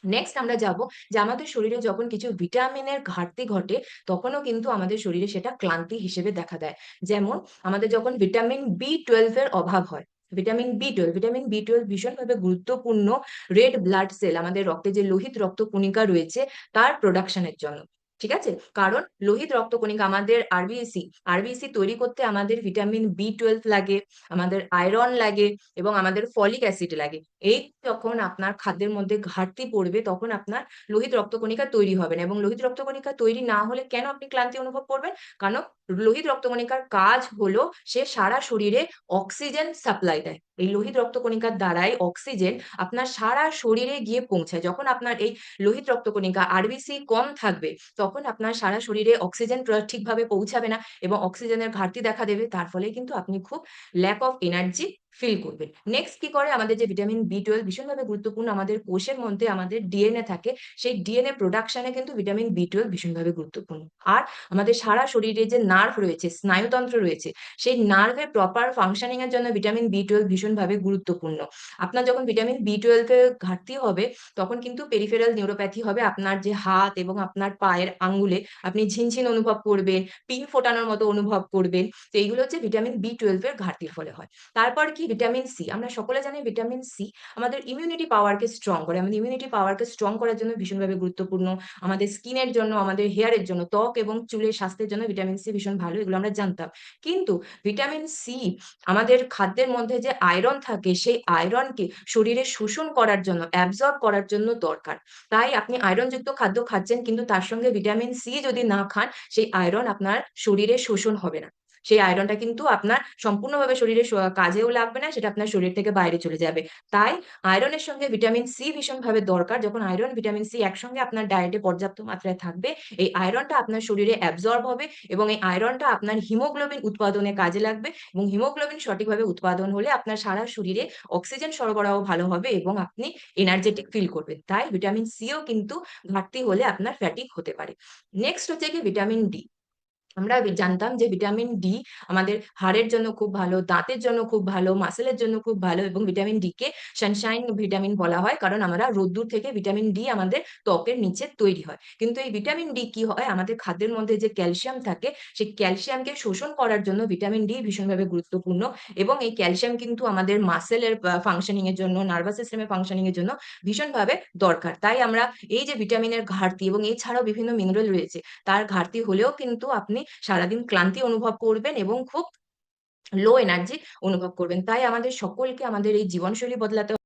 Next আমরা যাব যে আমাদের শরীরে যখন কিছু ভিটামিনের ঘাটতি ঘটে, তখনও কিন্তু আমাদের শরীরে সেটা ক্লান্তি হিসেবে দেখা দেয়। যেমন আমাদের যখন ভিটামিন B12 এর অভাব হয়, ভিটামিন বি টুয়েলভ ভীষণভাবে গুরুত্বপূর্ণ রেড ব্লাড সেল, আমাদের রক্তে যে লোহিত রক্তকণিকা রয়েছে তার প্রোডাকশনের জন্য। ঠিক আছে? কারণ লোহিত রক্তকণিকা আমাদের আরবিসি তৈরি করতে আমাদের ভিটামিন B12 লাগে, আমাদের আয়রন লাগে এবং আমাদের ফলিক অ্যাসিড লাগে। এই যখন আপনার খাদ্যের মধ্যে ঘাটতি পড়বে তখন আপনার লোহিত রক্তকণিকা তৈরি হবে না, এবং লোহিত রক্তকণিকা তৈরি না হলে কেন আপনি ক্লান্তি অনুভব করবেন? কারণ লোহিত রক্তকণিকার কাজ হলো সে সারা শরীরে অক্সিজেন সাপ্লাই দেয়। এই লোহিত রক্তকণিকার দ্বারাই অক্সিজেন আপনার সারা শরীরে গিয়ে পৌঁছায়। যখন আপনার এই লোহিত রক্তকণিকা আরবিসি কম থাকবে, তখন আপনার সারা শরীরে অক্সিজেন ঠিকভাবে পৌঁছাবে না এবং অক্সিজেনের ঘাটতি দেখা দেবে। তার ফলে কিন্তু আপনি খুব ল্যাক অফ এনার্জি ফিল করবেন। নেক্সট কি করে, আমাদের যে ভিটামিন B12 ভীষণভাবে গুরুত্বপূর্ণ, আমাদের কোষের মধ্যে আমাদের ডিএনএ থাকে, সেই ডিএনএ প্রোডাকশনে কিন্তু ভিটামিন B12 ভীষণভাবে গুরুত্বপূর্ণ। আর আমাদের সারা শরীরে যে নার্ভ রয়েছে, স্নায়ুতন্ত্র রয়েছে, সেই নার্ভের প্রপার ফাংশনিং এর জন্য ভিটামিন B12 ভীষণভাবে গুরুত্বপূর্ণ। আপনার যখন ভিটামিন B12 এর ঘাটতি হবে, তখন কিন্তু পেরিফেরাল নিউরোপ্যাথি হবে। আপনার যে হাত এবং আপনার পায়ের আঙ্গুলে আপনি ঝিনঝিন অনুভব করবেন, পিন ফোটানোর মতো অনুভব করবেন। তো এইগুলো হচ্ছে ভিটামিন B12 এর ঘাটতির ফলে হয়। তারপর কি, ভিটামিন সি। আমরা সকলে জানি ভিটামিন সি আমাদের ইমিউনিটি পাওয়ারকে স্ট্রং করে। আমাদের ইমিউনিটি পাওয়ারকে স্ট্রং করার জন্য ভীষণভাবে গুরুত্বপূর্ণ। আমাদের স্কিনের জন্য, আমাদের হেয়ারের জন্য, ত্বক এবং চুলের স্বাস্থ্যের জন্য ভিটামিন সি ভীষণ ভালো। এগুলো আমরা জানতাম। কিন্তু ভিটামিন সি আমাদের খাদ্যের মধ্যে যে আয়রন থাকে, সেই আয়রনকে শরীরে শোষণ করার জন্য, অ্যাবজর্ব করার জন্য দরকার। তাই আপনি আয়রনযুক্ত খাদ্য খাচ্ছেন, কিন্তু তার সঙ্গে ভিটামিন সি যদি না খান, সেই আয়রন আপনার শরীরে শোষণ হবে না। সেই আয়রনটা কিন্তু আপনার সম্পূর্ণভাবে শরীরে কাজেও লাগবে না, সেটা আপনার শরীর থেকে বাইরে চলে যাবে। তাই আয়রনের সঙ্গে ভিটামিন সি ভীষণভাবে দরকার। যখন আয়রন, ভিটামিন সি একসঙ্গে আপনার ডায়েটে পর্যাপ্ত মাত্রায় থাকবে, এই আয়রনটা আপনার শরীরে অ্যাবজর্ব হবে এবং এই আয়রনটা আপনার হিমোগ্লোবিন উৎপাদনে কাজে লাগবে, এবং হিমোগ্লোবিন সঠিকভাবে উৎপাদন হলে আপনার সারা শরীরে অক্সিজেন সরবরাহ ভালো হবে এবং আপনি এনার্জেটিক ফিল করবেন। তাই ভিটামিন সিও কিন্তু ঘাটতি হলে আপনার ফ্যাটিক হতে পারে। নেক্সট হচ্ছে কি, ভিটামিন ডি। আমরা জানতাম যে ভিটামিন ডি আমাদের হাড়ের জন্য খুব ভালো, দাঁতের জন্য খুব ভালো, মাসেলের জন্য খুব ভালো, এবং ভিটামিন ডি কে সানশাইন ভিটামিন বলা হয়, কারণ আমরা রোদ্দুর থেকে ভিটামিন ডি আমাদের ত্বকের নিচে তৈরি হয়। কিন্তু এই ভিটামিন ডি কি হয়, আমাদের খাদ্যের মধ্যে যে ক্যালসিয়াম থাকে, সেই ক্যালসিয়ামকে শোষণ করার জন্য ভিটামিন ডি ভীষণভাবে গুরুত্বপূর্ণ। এবং এই ক্যালসিয়াম কিন্তু আমাদের মাসেলের ফাংশনিং এর জন্য, নার্ভাস সিস্টেমের ফাংশনিং এর জন্য ভীষণভাবে দরকার। তাই আমরা এই যে ভিটামিনের ঘাটতি, এবং এছাড়াও বিভিন্ন মিনারেল রয়েছে, তার ঘাটতি হলেও কিন্তু আপনি সারাদিন ক্লান্তি অনুভব করবেন এবং খুব লো এনার্জি অনুভব করবেন। তাই আমাদের সকলকে আমাদের এই জীবনশৈলী বদলাতে